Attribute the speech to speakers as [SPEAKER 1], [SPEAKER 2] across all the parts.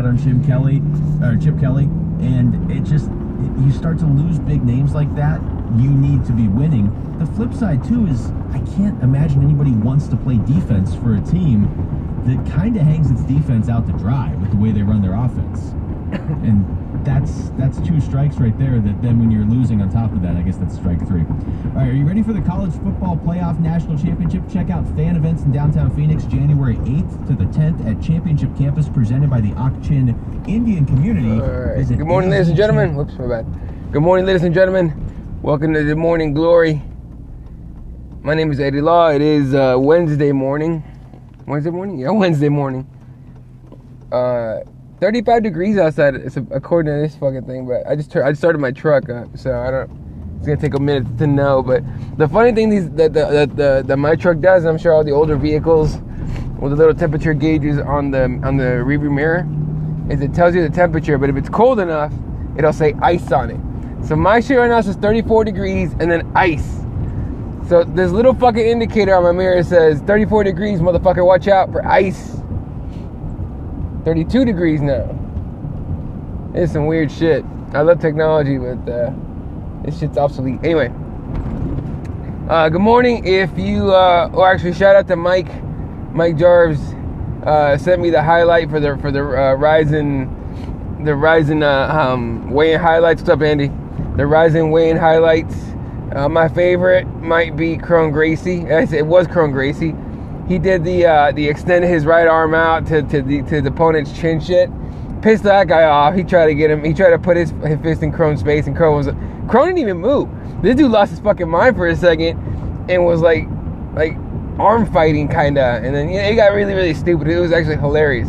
[SPEAKER 1] on Chip Kelly, and it just, you start to lose big names like that. You need to be winning. The flip side too is I can't imagine anybody wants to play defense for a team that kind of hangs its defense out to dry with the way they run their offense. And that's 2 strikes right there, that then when you're losing on top of that, I guess that's strike 3. All right, are you ready for the College Football Playoff National Championship? Check out fan events in downtown Phoenix, January 8th to the 10th at Championship Campus, presented by the Ak-Chin Indian Community.
[SPEAKER 2] All right. Good morning, ladies and gentlemen. Whoops, my bad. Good morning, ladies and gentlemen. Welcome to the Morning Glory. My name is Eddie Law. It is Wednesday morning. Wednesday morning? Yeah, Wednesday morning. 35 degrees outside, it's according to this fucking thing, but I just started my truck up, so it's gonna take a minute to know. But the funny thing that my truck does, and I'm sure all the older vehicles with the little temperature gauges on the rearview mirror, is it tells you the temperature, but if it's cold enough, it'll say ice on it. So my shit right now says 34 degrees and then ice. So this little fucking indicator on my mirror says 34 degrees, motherfucker, watch out for ice. 32 degrees now. It's some weird shit. I love technology, but this shit's obsolete. Anyway, good morning. If you, or actually, shout out to Mike Jarves, sent me the highlight for the Ryzen weigh-in highlights. What's up, Andy? The Ryzen weigh-in highlights. My favorite might be Crone Gracie. It was Crone Gracie. He did the extended his right arm out to the opponent's chin shit. Pissed that guy off. He tried to get him. He tried to put his fist in Crone's face, and Crone didn't even move. This dude lost his fucking mind for a second, and was like arm fighting kinda. And then it got really, really stupid. It was actually hilarious.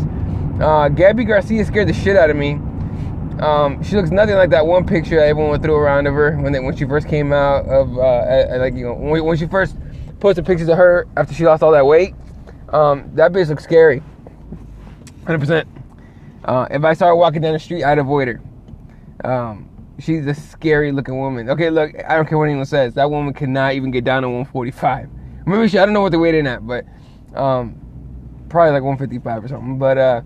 [SPEAKER 2] Gabby Garcia scared the shit out of me. She looks nothing like that one picture everyone threw around of her when she first came out of when she first posted pictures of her after she lost all that weight. That bitch looks scary. 100%. If I saw her walking down the street, I'd avoid her. She's a scary looking woman. Okay, look, I don't care what anyone says. That woman cannot even get down to 145. Maybe I don't know what they weighed in at, but probably like 155 or something. But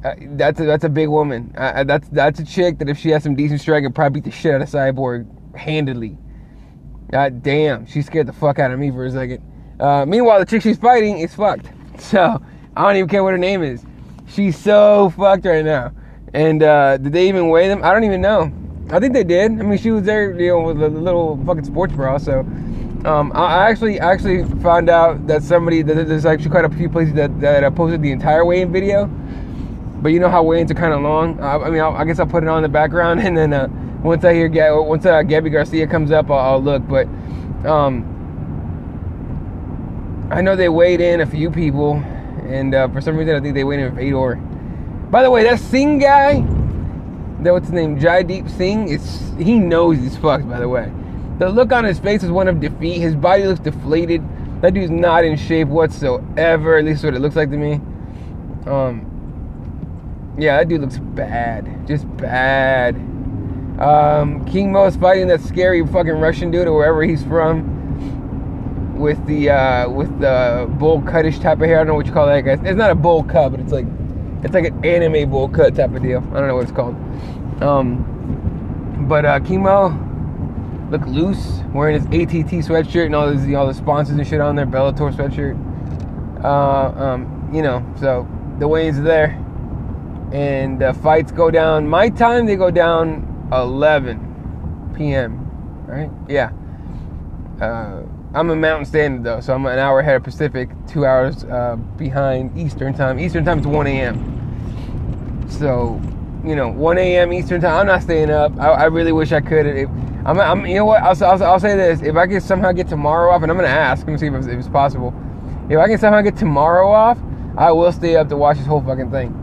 [SPEAKER 2] that's a big woman. That's a chick that if she has some decent strength, could probably beat the shit out of Cyborg handedly. God damn, she scared the fuck out of me for a second. Meanwhile, the chick she's fighting is fucked. So, I don't even care what her name is. She's so fucked right now. And did they even weigh them? I don't even know. I think they did. I mean, she was there, with a little fucking sports bra. So, I actually found out that there's actually quite a few places that posted the entire weigh-in video. But you know how weigh-ins are kind of long. I guess I'll put it on in the background, and then once Gabby Garcia comes up, I'll look. But I know they weighed in a few people, and for some reason I think they weighed in Fedor. By the way, that Singh guy, what's his name, Jaideep Singh, he knows he's fucked. By the way, the look on his face is one of defeat. His body looks deflated. That dude's not in shape whatsoever. At least what it looks like to me. Yeah, that dude looks bad, just bad. King Mo's fighting that scary fucking Russian dude or wherever he's from, with the bowl cutish type of hair. I don't know what you call that, guys. It's not a bowl cut, but it's like an anime bowl cut type of deal. I don't know what it's called. But King Mo looked loose, wearing his ATT sweatshirt and all the sponsors and shit on there, Bellator sweatshirt. So the weigh-ins are there, and the fights go down. My time, they go down 11 p.m. Right? Yeah. I'm in Mountain Standard though, so I'm an hour ahead of Pacific, 2 hours behind Eastern time. Eastern time is 1 a.m. So, 1 a.m. Eastern time. I'm not staying up. I really wish I could. I'm you know what? I'll say this: if I can somehow get tomorrow off, and I'm gonna ask, I'm gonna see if it's possible. If I can somehow get tomorrow off, I will stay up to watch this whole fucking thing.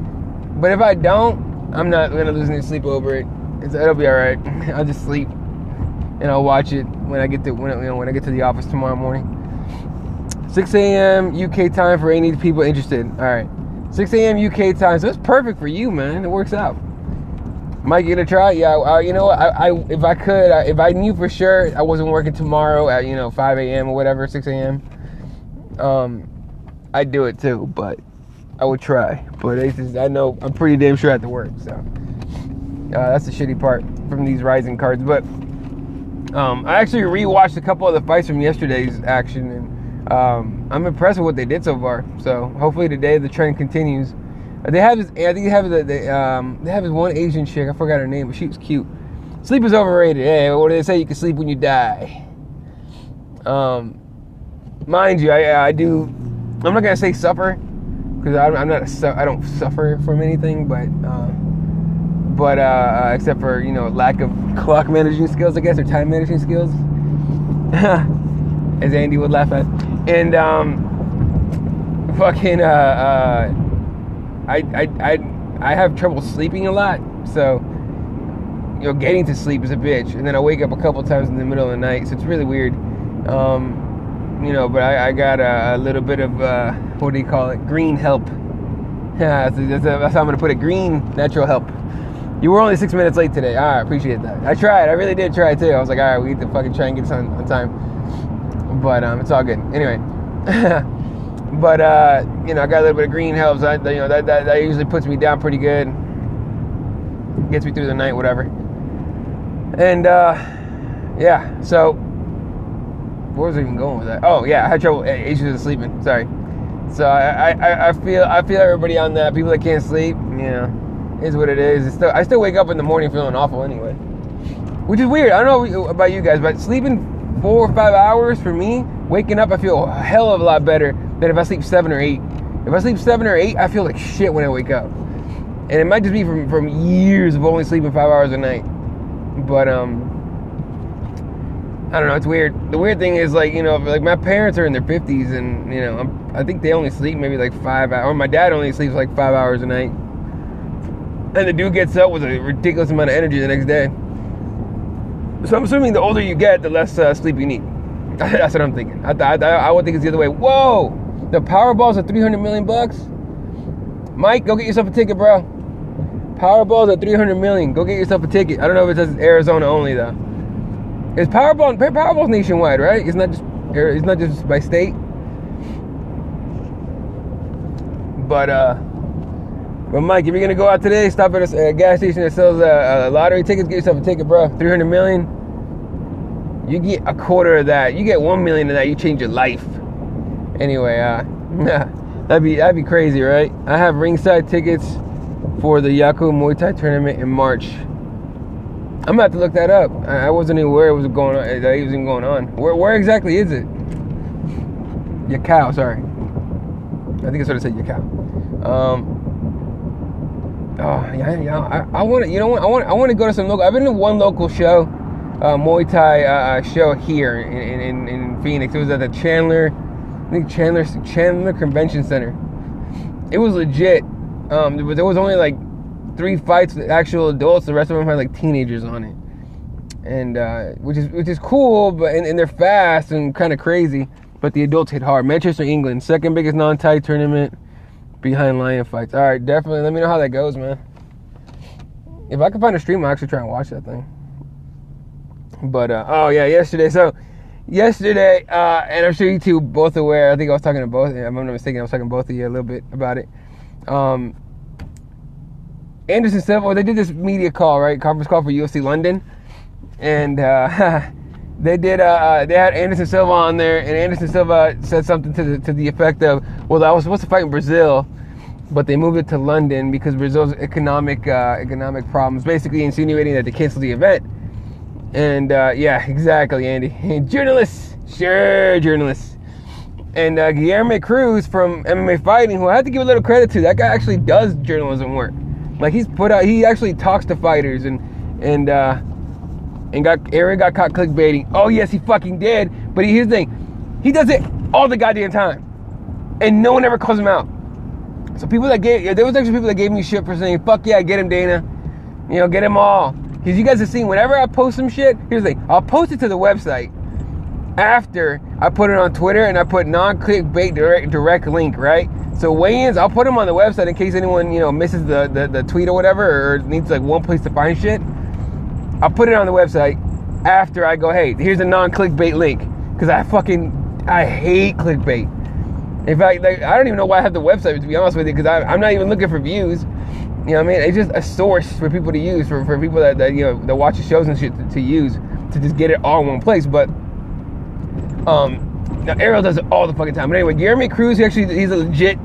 [SPEAKER 2] But if I don't, I'm not gonna lose any sleep over it. It'll be all right. I'll just sleep, and I'll watch it when I get to when I get to the office tomorrow morning. 6 a.m. UK time for any people interested. All right, 6 a.m. UK time. So it's perfect for you, man. It works out. Might get a try. Yeah. You know what? If I could, if I knew for sure I wasn't working tomorrow at 5 a.m. or whatever, 6 a.m. I'd do it too. But I would try, but it's just, I know I'm pretty damn sure I have to work. So that's the shitty part from these rising cards. But I actually rewatched a couple of the fights from yesterday's action, and I'm impressed with what they did so far. So hopefully today the trend continues. They have this. I think they have they have this one Asian chick. I forgot her name, but she was cute. Sleep is overrated. Hey, what do they say? You can sleep when you die. Mind you, I do. I'm not gonna say suffer, because I'm not. I don't suffer from anything, but except for lack of clock managing skills, I guess, or time managing skills, as Andy would laugh at. And fucking I have trouble sleeping a lot, so getting to sleep is a bitch, and then I wake up a couple times in the middle of the night, so it's really weird. But I got a little bit of what do you call it? Green help. Yeah, that's how I'm gonna put it. Green natural help. You were only 6 minutes late today. I appreciate that. I tried. I really did try too. I was like, all right, we need to fucking try and get this on time. But it's all good. Anyway. But I got a little bit of green help. So that usually puts me down pretty good. Gets me through the night, whatever. And yeah. So where was I even going with that? Oh yeah, I had trouble issues with sleeping. Sorry. So I feel everybody on that. People that can't sleep, is what it is. I still wake up in the morning feeling awful anyway, which is weird. I don't know about you guys, but sleeping 4 or 5 hours for me, waking up I feel a hell of a lot better than if I sleep 7 or 8. If I sleep 7 or 8, I feel like shit when I wake up, and it might just be from years of only sleeping 5 hours a night. But I don't know, it's weird. The weird thing is, like my parents are in their 50s, and I think they only sleep maybe like 5 hours. Or my dad only sleeps like 5 hours a night, and the dude gets up with a ridiculous amount of energy the next day. So I'm assuming the older you get, the less sleep you need. That's what I'm thinking. I would think it's the other way. Whoa, the Powerball's at $300 million. Mike, go get yourself a ticket, bro. Powerball's at $300 million. Go get yourself a ticket. I don't know if it says Arizona only though. Is Powerball's nationwide, right? It's not just by state. But Mike, if you're gonna go out today, stop at a gas station that sells lottery tickets. Get yourself a ticket, bro. $300 million. You get a quarter of that. You get $1 million of that. You change your life. Anyway, that'd be crazy, right? I have ringside tickets for the Yaku Muay Thai tournament in March. I'm gonna have to look that up. I wasn't even aware it was going on. That it was even going on. Where exactly is it? Yakao, sorry. I think that's what I said. Yakao. I want to. You know what? I want to go to some local. I've been to one local show, Muay Thai show here in Phoenix. It was at the Chandler Convention Center. It was legit. There was only like 3 fights with actual adults. The rest of them had like teenagers on it, and which is cool, but and they're fast and kind of crazy. But the adults hit hard. Manchester, England, second biggest non-Thai tournament behind Lion fights. All right, definitely. Let me know how that goes, man. If I can find a stream, I'll actually try and watch that thing. But oh yeah, yesterday. So yesterday, and I'm sure you two both aware. I think I was talking to both. If I'm not mistaken, I was talking to both of you a little bit about it. Anderson Silva, they did this media call, right? Conference call for UFC London, and they had Anderson Silva on there, and Anderson Silva said something to the effect of, "Well, I was supposed to fight in Brazil, but they moved it to London because Brazil's economic problems," basically insinuating that they canceled the event. And yeah, exactly, Andy. Journalists, sure, journalists. And Guilherme Cruz from MMA Fighting, who I have to give a little credit to, that guy actually does journalism work. Like he actually talks to fighters and Eric got caught clickbaiting. Oh yes, he fucking did. But here's the thing, he does it all the goddamn time, and no one ever calls him out. So there was actually people that gave me shit for saying, "Fuck yeah, get him, Dana. Get him all." Because you guys have seen, whenever I post some shit, here's the thing, I'll post it to the website after I put it on Twitter, and I put non-clickbait direct link, right? So weigh-ins, I'll put them on the website in case anyone, misses the tweet or whatever, or needs like one place to find shit. I'll put it on the website after I go, hey, here's a non-clickbait link. Because I hate clickbait. In fact, like, I don't even know why I have the website, to be honest with you, because I'm not even looking for views. You know what I mean? It's just a source for people to use, for people that you know, that watch the shows and shit to use, to just get it all in one place. But now Ariel does it all the fucking time. But anyway, Jeremy Cruz, he's legit.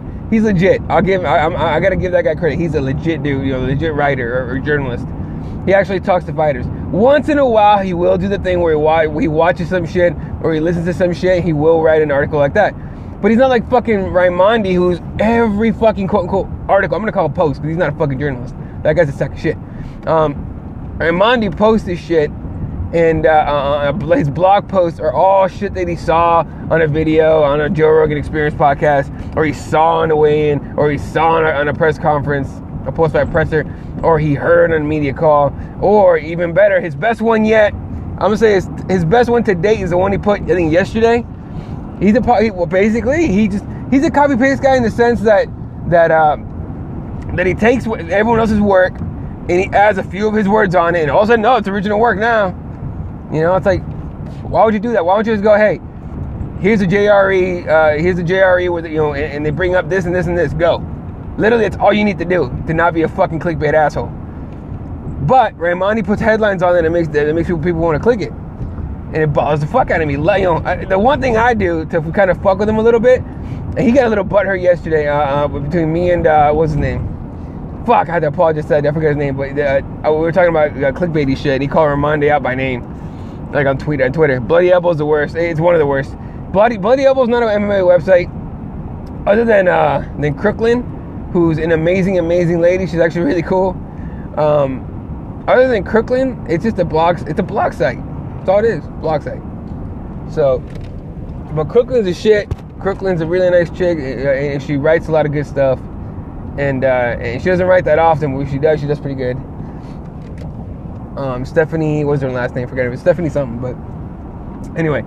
[SPEAKER 2] I gotta give that guy credit. He's a legit dude, you know, legit writer or journalist. He actually talks to fighters. Once in a while, he will do the thing where he watches some shit or he listens to some shit. He will write an article like that. But he's not like fucking Raimondi, who's every fucking quote-unquote article. I'm going to call it post because he's not a fucking journalist. That guy's a sack of shit. Raimondi posts his shit, and his blog posts are all shit that he saw on a video, on a Joe Rogan Experience podcast, or he saw on the weigh-in, or he saw on a press conference, a post-fight presser, or he heard on a media call, or even better, his best one yet, I'm going to say his best one to date is the one he put, I think, yesterday. He's a copy paste guy in the sense that he takes everyone else's work and he adds a few of his words on it, and all of a sudden, no, it's original work now. You know, it's like, why would you do that? Why don't you just go, hey, here's a JRE with, you know, and they bring up this and this and this. Go. Literally, it's all you need to do to not be a fucking clickbait asshole. But Raimondi puts headlines on it and it makes people want to click it. And it bothers the fuck out of me. You know, the one thing I do to kind of fuck with him a little bit, and he got a little butthurt yesterday between me and, what's his name? Fuck, I had to apologize to that. I forgot his name. But we were talking about clickbaity shit, and he called Raimondi out by name. Like on Twitter. Bloody Elbow's the worst. It's one of the worst. Bloody Elbow's not an MMA website. Other than Crooklyn, who's an amazing lady. She's actually really cool. Other than Crooklyn, it's just a blog site. That's all it is, blog site. So, but Crooklyn's a shit. Crooklyn's a really nice chick, and she writes a lot of good stuff. And she doesn't write that often, but when she does pretty good. Stephanie, what's her last name? Forget it. Stephanie something, but anyway.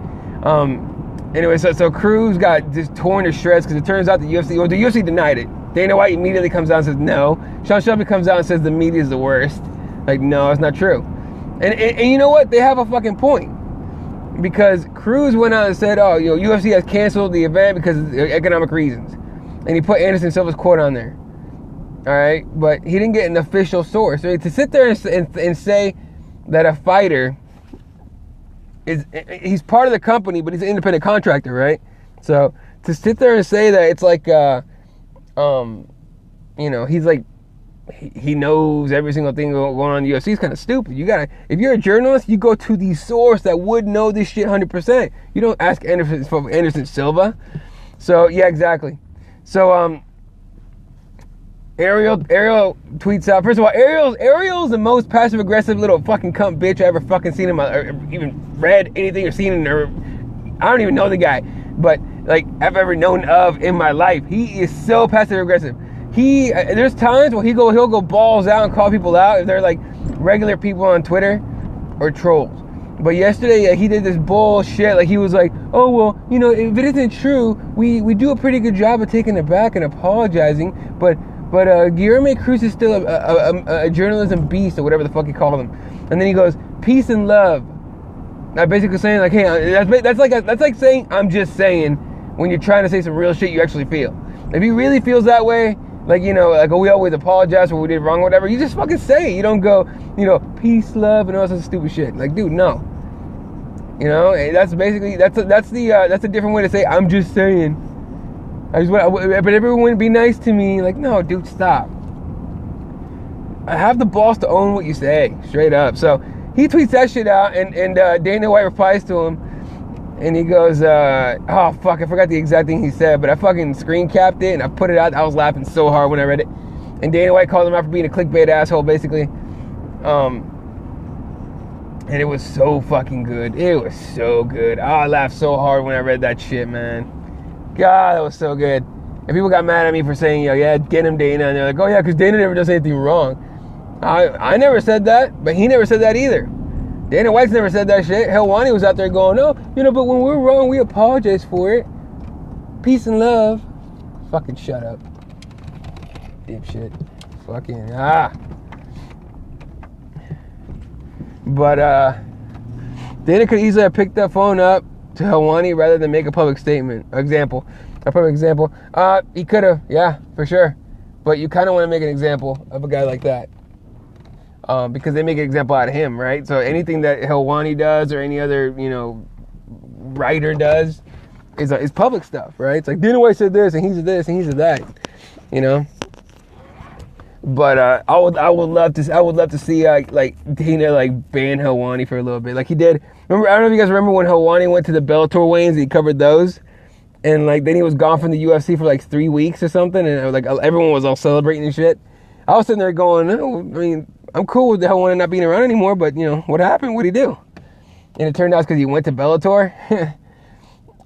[SPEAKER 2] So Cruz got just torn to shreds because it turns out the UFC denied it. Dana White immediately comes out and says no. Sean Shelby comes out and says the media is the worst. Like, no, it's not true. And you know what? They have a fucking point. Because Cruz went out and said, oh, you know, UFC has canceled the event because of economic reasons. And he put Anderson Silva's quote on there. All right? But he didn't get an official source. So to sit there and say that a fighter he's part of the company, but he's an independent contractor, right? So to sit there and say that it's like, you know, he's like, he knows every single thing going on in the UFC is kind of stupid. If you're a journalist, you go to the source that would know this shit 100%. You don't ask Anderson Silva. So yeah, exactly. So Ariel tweets out. First of all, Ariel's the most passive aggressive little fucking cunt bitch I ever fucking seen in or even read anything or seen in her. I don't even know the guy, but like I've ever known of in my life. He is so passive aggressive. There's times where he'll go balls out and call people out if they're like regular people on Twitter or trolls. But yesterday he did this bullshit. Like he was like, oh well, you know, if it isn't true, we do a pretty good job of taking it back and apologizing. But Guilherme Cruz is still a journalism beast or whatever the fuck he called him. And then he goes, peace and love. I'm basically saying like, hey, that's like saying I'm just saying when you're trying to say some real shit you actually feel. If he really feels that way, like, you know, like, oh, we always apologize for what we did wrong or whatever, you just fucking say it. You don't go, you know, peace, love, and all that stupid shit. Like, dude, no. You know, that's basically, that's a different way to say I'm just saying. But everyone would be nice to me. Like, no, dude, stop. I have the balls to own what you say, straight up. So he tweets that shit out, and Dana White replies to him, and he goes, oh fuck, I forgot the exact thing he said, but I fucking screen capped it and I put it out. I was laughing so hard when I read it. And Dana White called him out for being a clickbait asshole, basically. And it was so fucking good. It was so good. Oh, I laughed so hard when I read that shit, man. God, that was so good. And people got mad at me for saying, yeah, get him, Dana. And they're like, oh yeah, because Dana never does anything wrong. I never said that, but he never said that either. Dana White's never said that shit. Helwani was out there going, no, you know, but when we're wrong, we apologize for it. Peace and love. Fucking shut up. Dipshit. Fucking, But, Dana could easily have picked that phone up to Helwani rather than make a public statement. Example, A perfect example. He could have, yeah, for sure. But you kind of want to make an example of a guy like that. Because they make an example out of him, right? So anything that Helwani does or any other, writer does is public stuff, right? It's like Dana White said this and he said this and he said that, But I would love to see like Dana like ban Helwani for a little bit, like he did. Remember, I don't know if you guys remember when Helwani went to the Bellator weigh-ins and he covered those, and like then he was gone from the UFC for like 3 weeks or something, and like everyone was all celebrating and shit. I was sitting there going, no, I mean, I'm cool with Helwani not being around anymore, but what happened? What'd he do? And it turned out it's because he went to Bellator.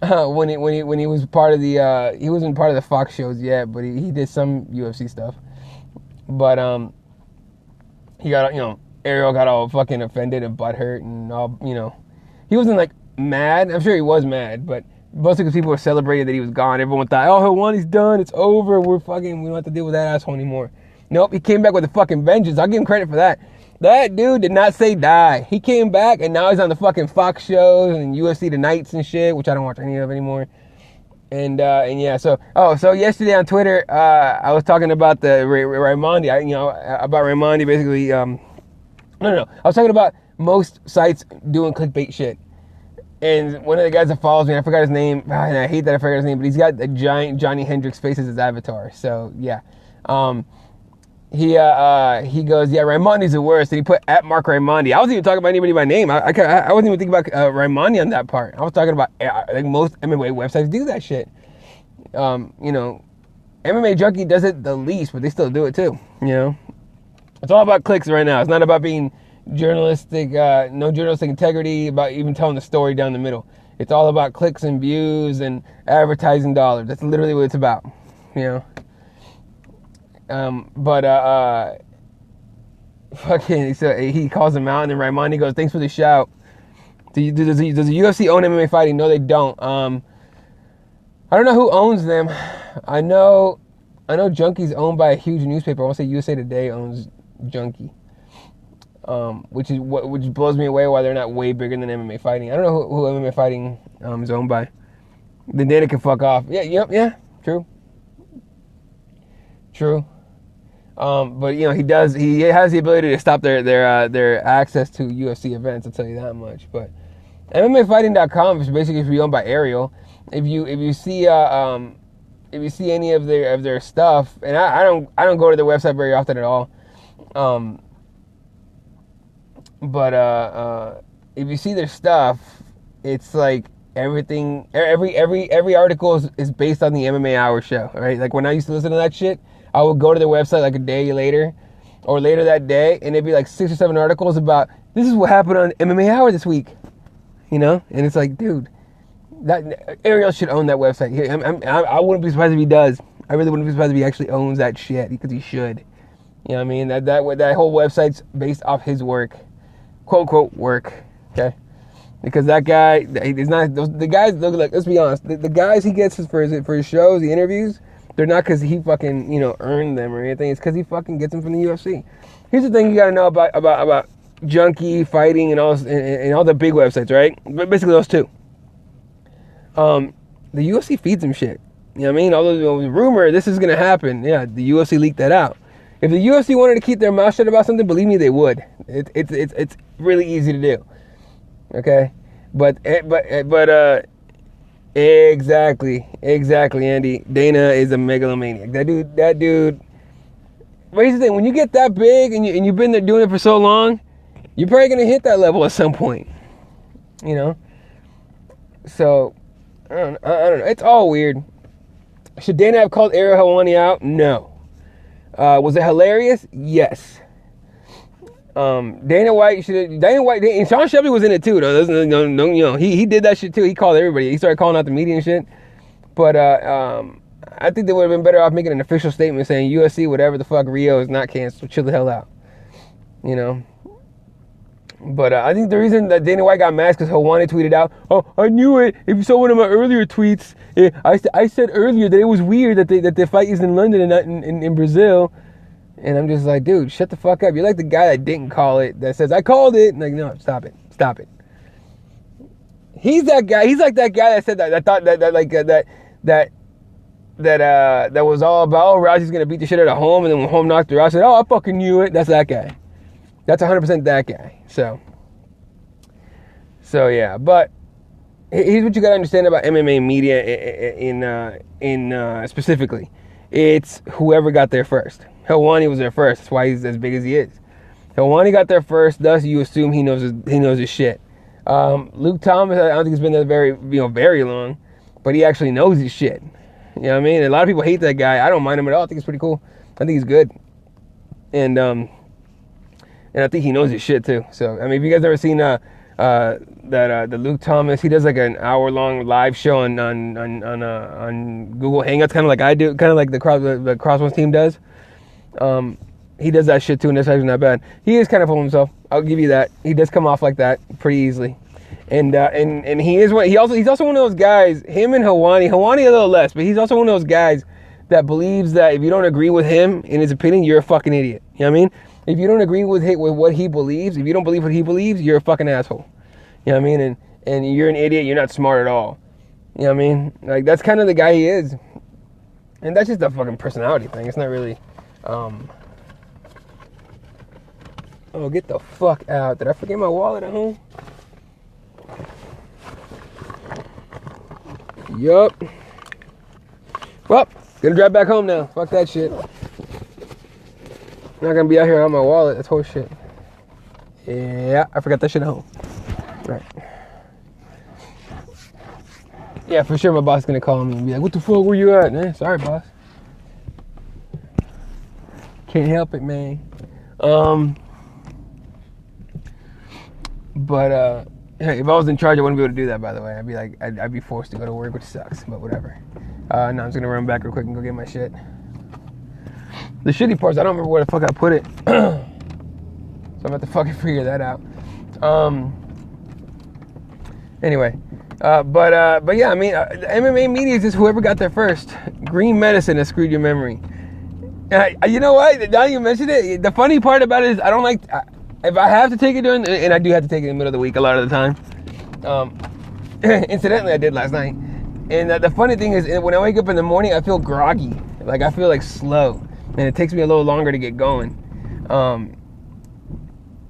[SPEAKER 2] when he was part of the he wasn't part of the Fox shows yet, but he did some UFC stuff. But he got Ariel got all fucking offended and butthurt and all he wasn't like mad. I'm sure he was mad, but mostly because people were celebrating that he was gone. Everyone thought, oh, Helwani's done, it's over, we don't have to deal with that asshole anymore. Nope, he came back with a fucking vengeance. I'll give him credit for that. That dude did not say die. He came back and now he's on the fucking Fox shows and UFC Tonights and shit, which I don't watch any of anymore. And yeah, so yesterday on Twitter, I was talking about the Raimondi, about Raimondi basically. I was talking about most sites doing clickbait shit. And one of the guys that follows me, I forgot his name, and I hate that I forgot his name, but he's got a giant Johnny Hendricks face as his avatar. So yeah, he goes, yeah, Raimondi's the worst, and he put at Mark Raimondi. I wasn't even talking about anybody by name. I wasn't even thinking about Raimondi on that part. I was talking about like most MMA websites do that shit. MMA Junkie does it the least, but they still do it too. It's all about clicks right now. It's not about being journalistic, no journalistic integrity, about even telling the story down the middle. It's all about clicks and views and advertising dollars. That's literally what it's about, fucking, so he calls him out, and then Raimondi goes, thanks for the shout. Does the UFC own MMA fighting? No, they don't. I don't know who owns them. I know Junkie's owned by a huge newspaper. I want to say USA Today owns Junkie. Which blows me away why they're not way bigger than MMA fighting. I don't know who MMA fighting is owned by. Then Dana can fuck off. Yeah, true. But he has the ability to stop their access to UFC events, I'll tell you that much. But MMAfighting.com is basically owned by Ariel. If you see any of their stuff, and I don't go to their website very often at all. But if you see their stuff, it's like everything, every article is based on the MMA Hour show, right? Like when I used to listen to that shit, I would go to their website like a day later or later that day, and it'd be like 6 or 7 articles about this is what happened on MMA Hour this week, and it's like, dude, that Ariel should own that website. I wouldn't be surprised if he does. I really wouldn't be surprised if he actually owns that shit, because he should. You know what I mean? That whole website's based off his work. Quote, quote, work, okay? Because that guy, he's not, the guys, look, let's be honest, the guys he gets for his shows, the interviews, they're not because he fucking, earned them or anything. It's because he fucking gets them from the UFC. Here's the thing you gotta know about Junkie, fighting, and all the big websites, right? Basically those two. The UFC feeds them shit. You know what I mean? Although the rumor, this is gonna happen, yeah, the UFC leaked that out. If the UFC wanted to keep their mouth shut about something, believe me, they would. It's really easy to do. Okay, but exactly, Andy. Dana is a megalomaniac. That dude. But here's the thing: when you get that big and you've been there doing it for so long, you're probably gonna hit that level at some point. So I don't know. It's all weird. Should Dana have called Ariel Helwani out? No. Was it hilarious? Yes. Dana White, and Sean Shelby was in it too, though. He did that shit too. He called everybody. He started calling out the media and shit. But I think they would have been better off making an official statement saying UFC, whatever the fuck, Rio is not canceled. Chill the hell out. But I think the reason that Dana White got mad is because Helwani tweeted out, "Oh, I knew it. If you saw one of my earlier tweets, I said earlier that it was weird that the fight is in London and not in Brazil." And I'm just like, dude, shut the fuck up. You're like the guy that didn't call it, that says, I called it. And like, no, stop it. He's that guy. He's like that guy that said that thought that that was all about, oh, Rousey's gonna beat the shit out of Holm, and then when Holm knocked her out, I said, oh, I fucking knew it. That's that guy. That's 100% that guy. So yeah, but here's what you gotta understand about MMA media in specifically. It's whoever got there first. Helwani was there first. That's why he's as big as he is. Helwani got there first. Thus, you assume he knows his shit. Luke Thomas, I don't think he's been there very long, but he actually knows his shit. You know what I mean? And a lot of people hate that guy. I don't mind him at all. I think he's pretty cool. I think he's good, and I think he knows his shit too. So I mean, if you guys ever seen the Luke Thomas, he does like an hour-long live show on Google Hangouts, kind of like I do, kind of like the Crossbones team does. He does that shit too, and that's actually not bad. He is kind of full of himself. I'll give you that. He does come off like that pretty easily, and he's also one of those guys. Him and Helwani a little less, but he's also one of those guys that believes that if you don't agree with him in his opinion, you're a fucking idiot. You know what I mean? If you don't agree with what he believes, if you don't believe what he believes, you're a fucking asshole. You know what I mean? And you're an idiot. You're not smart at all. You know what I mean? Like, that's kind of the guy he is, and that's just a fucking personality thing. It's not really. Oh, get the fuck out. Did I forget my wallet at home? Yup. Well, gonna drive back home now. Fuck that shit. Not gonna be out here on my wallet. That's horse shit. Yeah, I forgot that shit at home. Right. Yeah, for sure my boss is gonna call me and be like, what the fuck, where you at? Sorry, boss. Can't help it, man. But if I was in charge, I wouldn't be able to do that, by the way. I'd be like, I'd be forced to go to work, which sucks, but whatever. No, I'm just gonna run back real quick and go get my shit. The shitty part is I don't remember where the fuck I put it. So I'm gonna have to fucking figure that out. Anyway, but yeah, I mean, the MMA media is just whoever got there first. Green medicine has screwed your memory. You know what? Now you mentioned it, the funny part about it is I don't like. If I have to take it and I do have to take it in the middle of the week a lot of the time. Incidentally, I did last night. And the funny thing is, when I wake up in the morning, I feel groggy. Like, I feel like slow. And it takes me a little longer to get going.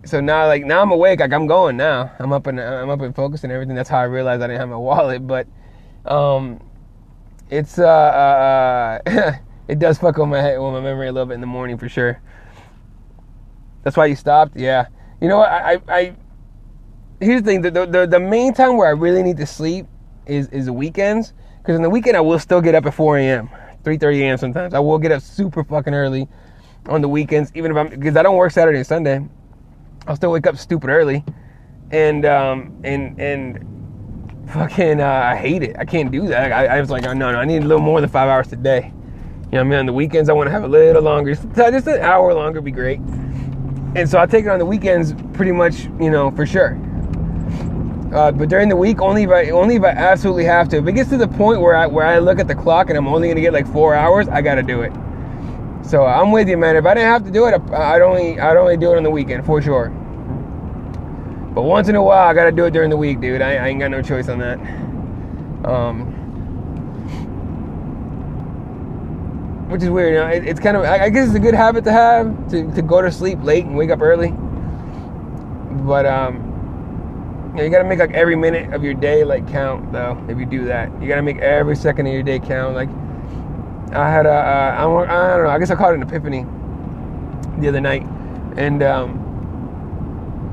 [SPEAKER 2] So now I'm awake. Like, I'm going now. I'm up and focused and everything. That's how I realized I didn't have my wallet. But it's it does fuck with my memory a little bit in the morning for sure. That's why you stopped? Yeah. You know what? I here's the thing. The main time where I really need to sleep is the weekends. Because on the weekend, I will still get up at 4 a.m., 3:30 a.m. sometimes. I will get up super fucking early on the weekends, even if because I don't work Saturday and Sunday. I'll still wake up stupid early. And fucking, I hate it. I can't do that. I was like, oh, no, I need a little more than 5 hours today. You know what I mean? On the weekends, I want to have a little longer. Just an hour longer would be great. And so I take it on the weekends pretty much, for sure. But during the week, only if I absolutely have to. If it gets to the point where I look at the clock and I'm only gonna get like 4 hours, I gotta do it. So I'm with you, man. If I didn't have to do it, I'd only do it on the weekend for sure. But once in a while, I gotta do it during the week, dude. I ain't got no choice on that. Which is weird, it's kind of, I guess it's a good habit to have, to go to sleep late and wake up early. But, you gotta make like every minute of your day like count, though, if you do that. You gotta make every second of your day count. Like, I had I don't know, I guess I caught an epiphany the other night. And,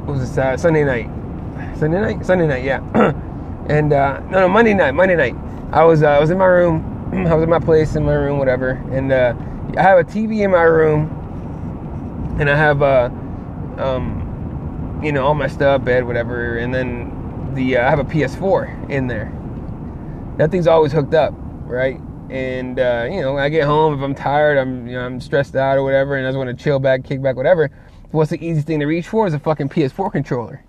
[SPEAKER 2] what was it, Sunday night, yeah. And, no, Monday night. I was in my room. I was in my place, in my room, whatever, and I have a TV in my room, and I have all my stuff, bed, whatever, and then I have a PS4 in there. That thing's always hooked up, right? And I get home, if I'm tired, I'm stressed out or whatever, and I just want to chill back, kick back, whatever. What's the easiest thing to reach for is a fucking PS4 controller.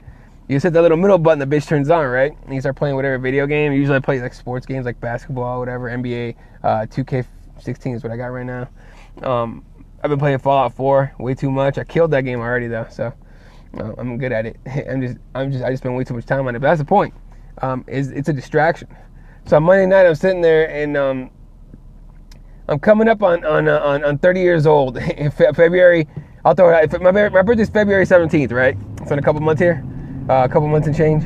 [SPEAKER 2] You just hit that little middle button, the bitch turns on, right? And you start playing whatever video game. Usually I play like sports games like basketball, whatever, NBA, 2K16 is what I got right now. I've been playing Fallout 4 way too much. I killed that game already though, so I'm good at it. I just spend way too much time on it. But that's the point. It's a distraction. So on Monday night I'm sitting there and I'm coming up on 30 years old in February. I'll throw it out. My birthday's February 17th, right? So in a couple months here, a couple months and change,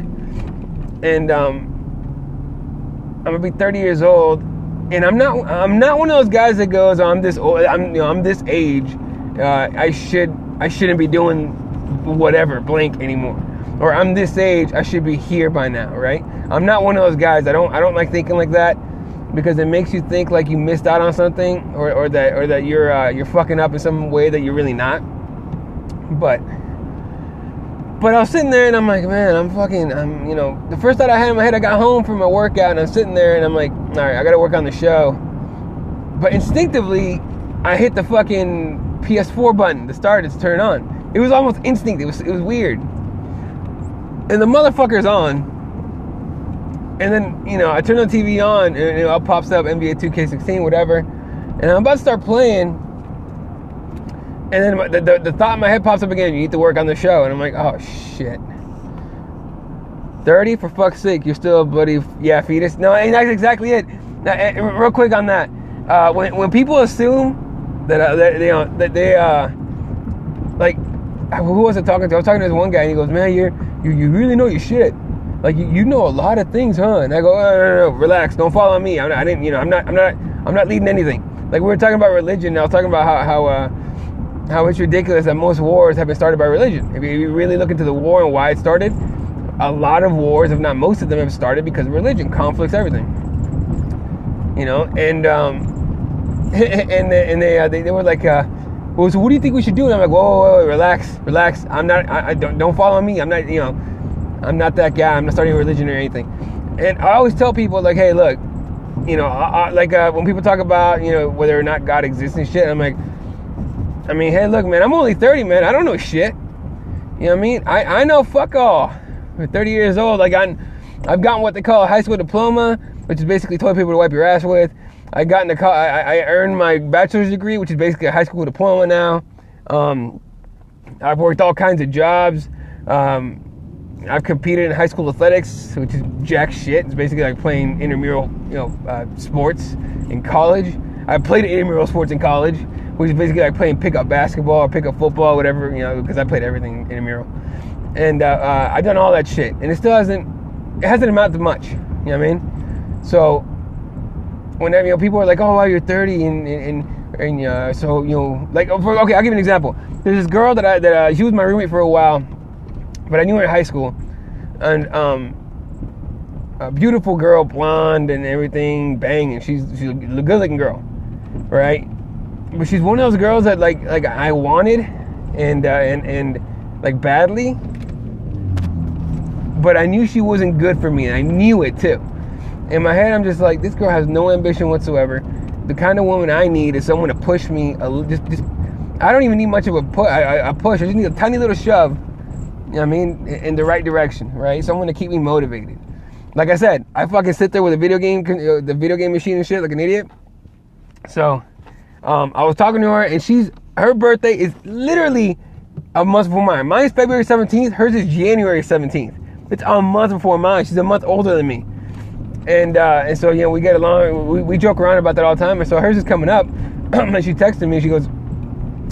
[SPEAKER 2] and I'm gonna be 30 years old, and I'm not one of those guys that goes, oh, I'm this old, I'm this age, I shouldn't be doing whatever blank anymore, or I'm this age, I should be here by now, right? I'm not one of those guys. I don't like thinking like that, because it makes you think like you missed out on something, or that you're fucking up in some way that you're really not. But I was sitting there and I'm like, man, I'm the first thought I had in my head, I got home from my workout and I'm sitting there and I'm like, all right, I got to work on the show. But instinctively, I hit the fucking PS4 button to start it to turn on. It was almost instinct. It was weird. And the motherfucker's on. And then, I turned the TV on and it all pops up, NBA 2K16, whatever. And I'm about to start playing. And then the thought in my head pops up again, you need to work on the show. And I'm like, oh, shit. 30? For fuck's sake, you're still a bloody, fetus? No, and that's exactly it. Now, real quick on that. When people assume that they like, who was I talking to? I was talking to this one guy, and he goes, man, you really know your shit. Like, you know a lot of things, huh? And I go, no, relax, don't follow me. I'm not leading anything. Like, we were talking about religion, and I was talking about how it's ridiculous that most wars have been started by religion. If you really look into the war and why it started, a lot of wars, if not most of them, have started because of religion. Conflicts, everything. And they were like, well, so what do you think we should do? And I'm like, whoa, relax. Don't follow me. I'm not that guy. I'm not starting a religion or anything. And I always tell people, like, hey, look, when people talk about, whether or not God exists and shit, I'm like, hey, look, man, I'm only 30, man. I don't know shit. You know what I mean? I know fuck all. I'm 30 years old. I've gotten what they call a high school diploma, which is basically toilet paper to wipe your ass with. I earned my bachelor's degree, which is basically a high school diploma now. I've worked all kinds of jobs. I've competed in high school athletics, which is jack shit. It's basically like playing intramural, sports in college. I played intramural sports in college, which is basically like playing pickup basketball or pickup football, whatever, because I played everything intramural. And I've done all that shit, and it hasn't amounted to much. You know what I mean? So whenever people are like, "Oh, wow, you're 30," and so like, okay, I'll give you an example. There's this girl that she was my roommate for a while, but I knew her in high school, and a beautiful girl, blonde and everything, banging. She's a good-looking girl, right? But she's one of those girls that like I wanted, and like badly. But I knew she wasn't good for me, and I knew it too. In my head, I'm just like, this girl has no ambition whatsoever. The kind of woman I need is someone to push me. I don't even need much of a push. I just need a tiny little shove. You know what I mean? In the right direction, right? Someone to keep me motivated. Like I said, I fucking sit there with the video game machine and shit like an idiot. So, I was talking to her, and her birthday is literally a month before mine. Mine's February 17th. Hers is January 17th. It's a month before mine. She's a month older than me. And so, we get along. We joke around about that all the time. And so hers is coming up. And she texted me. She goes,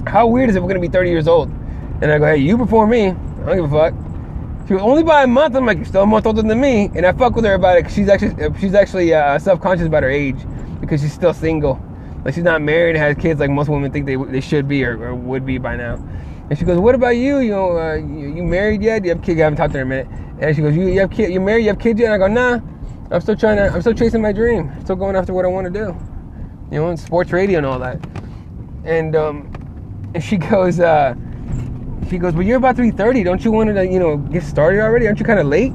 [SPEAKER 2] how weird is it we're going to be 30 years old? And I go, hey, you before me. I don't give a fuck. She was only by a month. I'm like, you're still a month older than me. And I fuck with her about it, because she's actually self-conscious about her age, because she's still single. Like, she's not married and has kids like most women think they should be or would be by now. And she goes, what about you? You married yet? Do you have kids? I haven't talked to her in a minute. And she goes, you have kids? You married? You have kids yet? And I go, nah. I'm still chasing my dream. Still going after what I want to do. In sports radio and all that. And she goes, well, you're about to be 30. Don't you want to, get started already? Aren't you kind of late?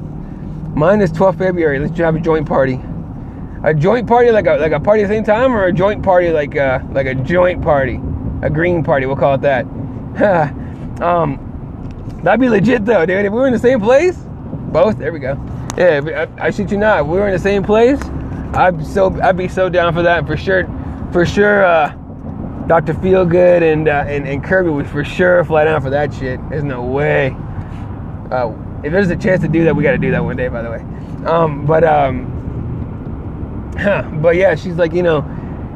[SPEAKER 2] Mine is 12th February. Let's have a joint party. A joint party like a party at the same time, or a joint party like a joint party, a green party. We'll call it that. That'd be legit though, dude. If we were in the same place, both. There we go. Yeah, I shit you not. If we were in the same place, I'd be so down for that. For sure. Dr. Feelgood and Kirby would for sure fly down for that shit. There's no way. If there's a chance to do that, we got to do that one day, by the way. But yeah, she's like,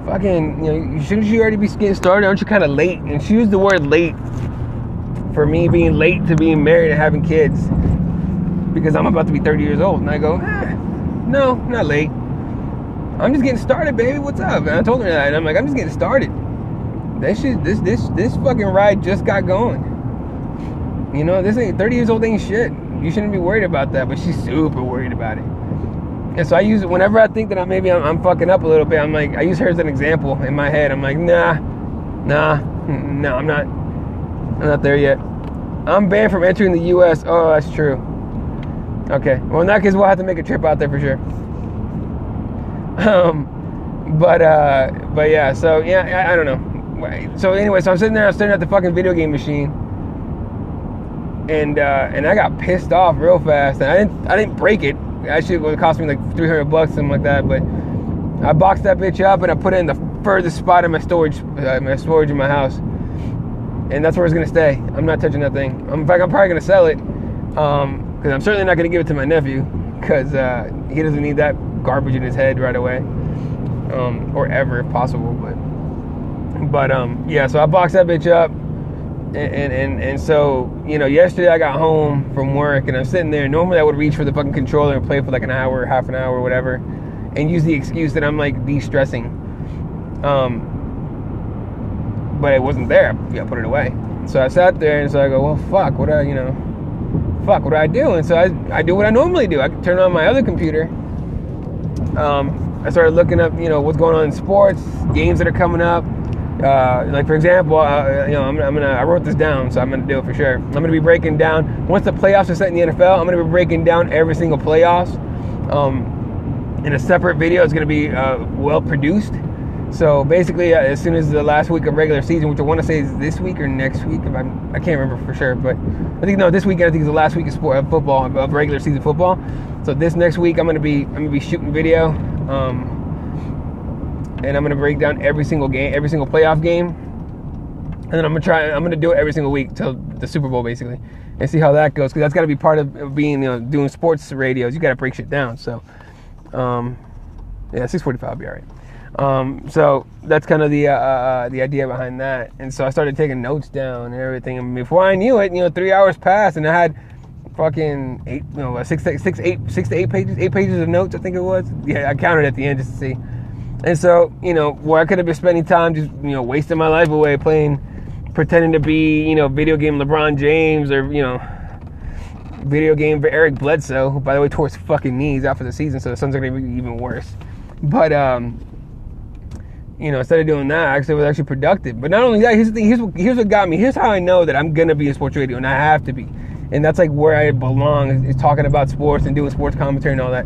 [SPEAKER 2] fucking, shouldn't you already be getting started? Aren't you kind of late? And she used the word late for me being late to being married and having kids, because I'm about to be 30 years old. And I go, no, not late. I'm just getting started, baby. What's up? And I told her that, and I'm like, I'm just getting started. This fucking ride just got going. This ain't 30 years old ain't shit. You shouldn't be worried about that, but she's super worried about it. And so I use it whenever I think that I'm fucking up a little bit. I'm like, I use her as an example in my head. I'm like, no, I'm not there yet. I'm banned from entering the U.S. Oh, that's true. Okay, well in that case we'll have to make a trip out there for sure. But yeah. So yeah, I don't know. So anyway, so I'm sitting there, I'm staring at the fucking video game machine, and I got pissed off real fast, and I didn't break it. Actually, it would cost me like $300, something like that. But I boxed that bitch up and I put it in the furthest spot in my storage in my house, and that's where it's gonna stay. I'm not touching that thing. In fact, I'm probably gonna sell it, because I'm certainly not gonna give it to my nephew, because he doesn't need that garbage in his head right away, or ever if possible. But yeah. So I boxed that bitch up. And so, yesterday I got home from work and I'm sitting there. Normally I would reach for the fucking controller and play for like an hour, half an hour, whatever, and use the excuse that I'm like de-stressing. But it wasn't there. I put it away. So I sat there and so I go, well, fuck, what do I do? And so I do what I normally do. I turn on my other computer. I started looking up, what's going on in sports, games that are coming up. Like for example, I wrote this down, so I'm gonna do it for sure. I'm gonna be breaking down, once the playoffs are set in the NFL, I'm gonna be breaking down every single playoffs in a separate video. It's gonna be well produced. So basically, as soon as the last week of regular season, which I want to say is this week or next week, I can't remember for sure, but I think this weekend I think is the last week of football, of regular season football. So this next week I'm gonna be shooting video. And I'm gonna break down every single game, every single playoff game, and then I'm gonna do it every single week till the Super Bowl basically, and see how that goes. Because that's got to be part of being, doing sports radios. You got to break shit down. So, yeah, 6:45 will be all right. So that's kind of the idea behind that. And so I started taking notes down and everything. And before I knew it, 3 hours passed, and I had fucking 6 to 8 pages of notes. I think it was. Yeah, I counted at the end just to see. And so, where I could have been spending time just, wasting my life away pretending to be, video game LeBron James or, video game Eric Bledsoe, who, by the way, tore his fucking knees out for the season, so the Suns are going to be even worse. But, instead of doing that, I was actually productive. But not only that, here's the thing, here's what got me. Here's how I know that I'm going to be in sports radio, and I have to be. And that's like where I belong, is talking about sports and doing sports commentary and all that.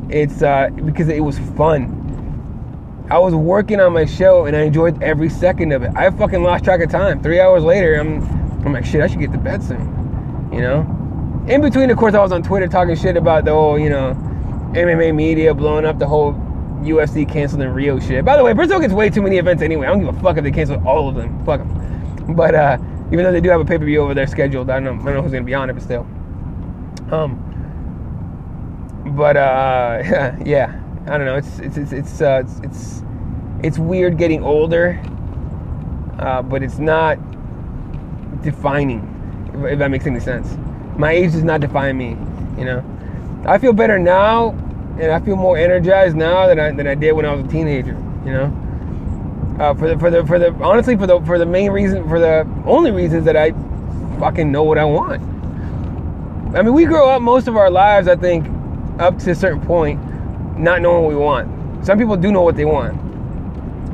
[SPEAKER 2] It's because it was fun. I was working on my show and I enjoyed every second of it. I fucking lost track of time. 3 hours later, I'm like, shit, I should get to bed soon. In between, of course, I was on Twitter talking shit about the whole, MMA media blowing up the whole UFC canceling Rio shit. By the way, Brazil gets way too many events anyway. I don't give a fuck if they cancel all of them. Fuck them. But even though they do have a pay-per-view over there scheduled, I don't know who's gonna be on it, but still. Yeah. I don't know. It's weird getting older, but it's not defining. If that makes any sense. My age does not define me. I feel better now, and I feel more energized now than I did when I was a teenager. For the main reason, for the only reasons that I fucking know what I want. I mean, we grow up most of our lives, I think, up to a certain point, not knowing what we want. Some people do know what they want,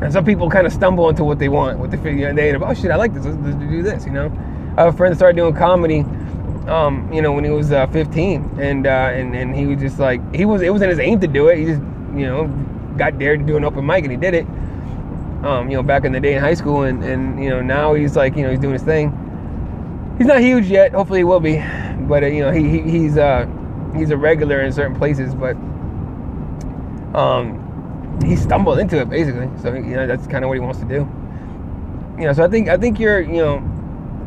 [SPEAKER 2] and some people kind of stumble into what they want. What they figure, and they end up, oh shit, I like this. Let's do this. I have a friend that started doing comedy, when he was 15, and he was just like, it was in his aim to do it. He just, got dared to do an open mic, and he did it. Back in the day in high school, and now he's like, he's doing his thing. He's not huge yet. Hopefully he will be, but he's a regular in certain places, but he stumbled into it basically. So that's kind of what he wants to do. So I think you're,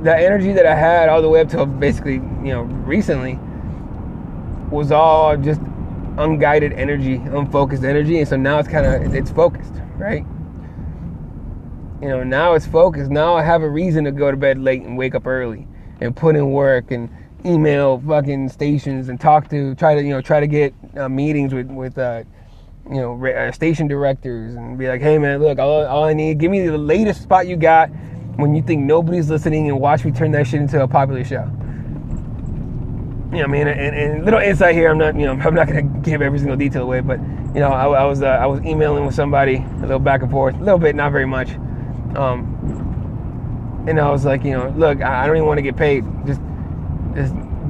[SPEAKER 2] that energy that I had all the way up till basically, recently, was all just unguided energy, unfocused energy, and so now it's focused, right? You know, now it's focused. Now I have a reason to go to bed late and wake up early and put in work and email fucking stations and try to get meetings with station directors and be like, hey man, look, all I need, give me the latest spot you got when you think nobody's listening, and watch me turn that shit into a popular show. You know what I mean? And little insight here, I'm not gonna give every single detail away, but you know, I was emailing with somebody, a little back and forth, a little bit, not very much. And I was like, you know, look, I don't even want to get paid. Just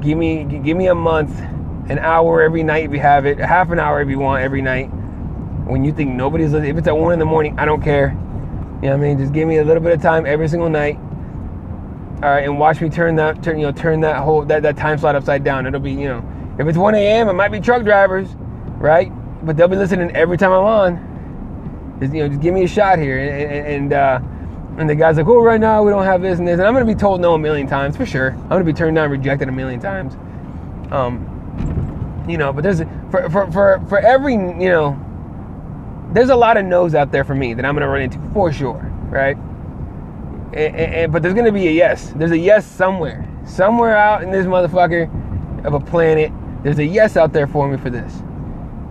[SPEAKER 2] give me a month, an hour every night if you have it, half an hour if you want every night. When you think nobody's listening, if it's at 1 a.m, I don't care. You know what I mean? Just give me a little bit of time every single night. All right, and watch me turn that whole time slot upside down. It'll be, you know, if it's 1 a.m, it might be truck drivers, right? But they'll be listening every time I'm on. Just give me a shot here, and the guy's like, oh, right now we don't have this and this, and I'm gonna be told no a million times for sure. I'm gonna be turned down, rejected a million times. But there's for every, you know, there's a lot of no's out there for me that I'm gonna run into for sure, right? But there's gonna be a yes. There's a yes somewhere out in this motherfucker of a planet. There's a yes out there for me for this,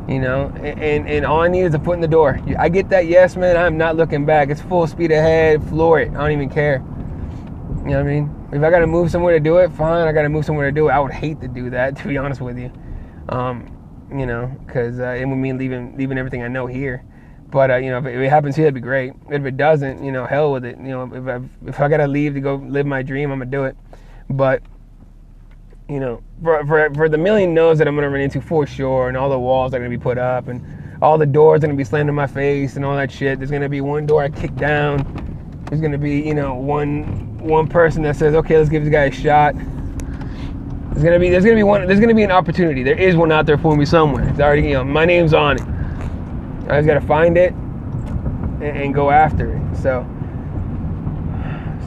[SPEAKER 2] you know. And all I need is a foot in the door. I get that yes, man. I'm not looking back. It's full speed ahead. Floor it. I don't even care. You know what I mean? If I gotta move somewhere to do it, fine. I gotta move somewhere to do it. I would hate to do that, to be honest with you. Because it would mean leaving everything I know here. But if it happens here, that'd be great. If it doesn't, you know, hell with it. You know, if I gotta leave to go live my dream, I'm gonna do it. But you know, for the million no's that I'm gonna run into for sure, and all the walls that are gonna be put up, and all the doors that are gonna be slammed in my face, and all that shit. There's gonna be one door I kick down. There's gonna be, you know, one person that says, okay, let's give this guy a shot. There's gonna be an opportunity. There is one out there for me somewhere. It's already, you know, my name's on it. I just gotta find it and go after it. So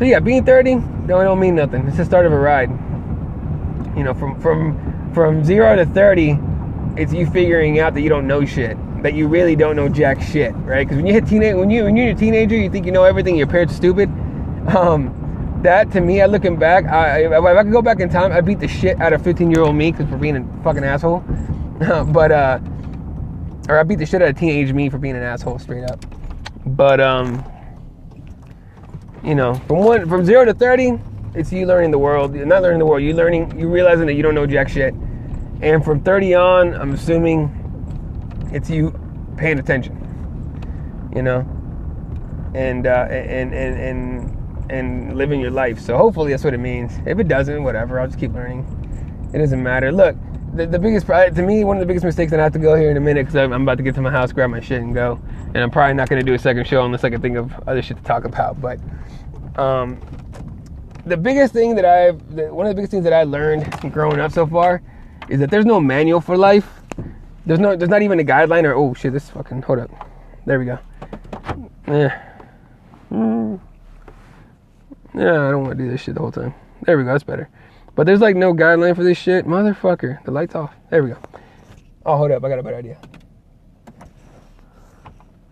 [SPEAKER 2] yeah, being 30 don't mean nothing. It's the start of a ride. You know, from 0 to 30, it's you figuring out that you don't know shit, that you really don't know jack shit, right? Because when you're a teenager, you think you know everything. Your parents are stupid. That to me, looking back, if I could go back in time, I'd beat the shit out of 15-year-old me for being a fucking asshole. Or I beat the shit out of teenage me for being an asshole, straight up. But from 0 to 30, it's you learning the world. You're not learning the world. You realizing that you don't know jack shit. And from 30 on, I'm assuming it's you paying attention. You know, and living your life. So hopefully that's what it means. If it doesn't, whatever. I'll just keep learning. It doesn't matter. Look. The biggest, to me, one of the biggest mistakes, and I have to go here in a minute because I'm about to get to my house, grab my shit, and go. And I'm probably not going to do a second show unless I can think of other shit to talk about. But the biggest thing one of the biggest things that I learned growing up so far is that there's no manual for life. There's not even a guideline or, oh shit, this fucking, hold up. There we go. Yeah, I don't want to do this shit the whole time. There we go, that's better. But there's like no guideline for this shit. Motherfucker. The light's off. There we go. Oh, hold up. I got a better idea.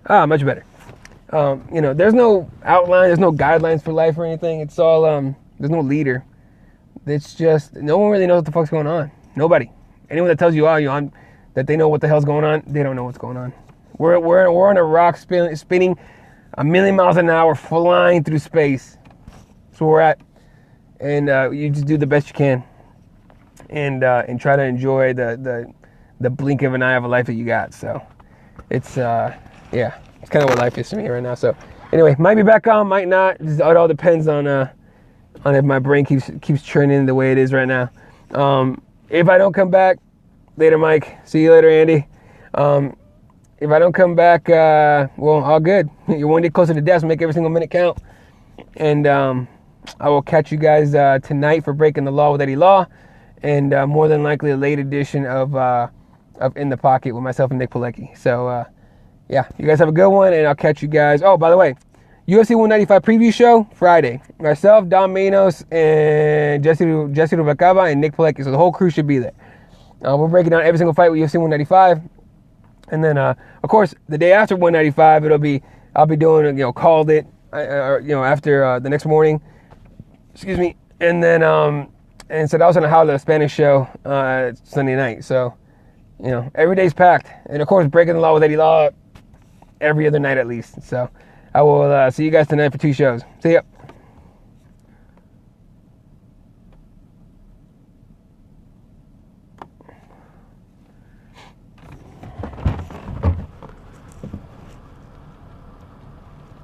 [SPEAKER 2] Much better. There's no outline. There's no guidelines for life or anything. It's all, there's no leader. It's just, no one really knows what the fuck's going on. Nobody. Anyone that tells you, that they know what the hell's going on, they don't know what's going on. We're on a rock spinning 1,000,000 miles an hour, flying through space. That's where we're at. And you just do the best you can, and try to enjoy the blink of an eye of a life that you got. So it's it's kind of what life is to me right now. So anyway, might be back on, might not. It all depends on if my brain keeps churning the way it is right now. If I don't come back later, Mike. See you later, Andy. If I don't come back, well, all good. You're one day closer to death. So make every single minute count. And I will catch you guys tonight for Breaking the Law with Eddie Law, and more than likely a late edition of In the Pocket with myself and Nick Pilecki. So, you guys have a good one, and I'll catch you guys. Oh, by the way, UFC 195 preview show, Friday. Myself, Don Manos, and Jesse Rubalcaba, and Nick Pilecki. So the whole crew should be there. We're breaking down every single fight with UFC 195. And then, of course, the day after 195, I'll be doing, Called It. after the next morning. Excuse me. And then and so that was on the How the Spanish show Sunday night. So, every day's packed. And of course, Breaking the Law with Eddie Law every other night at least. So I will see you guys tonight for 2 shows. See ya.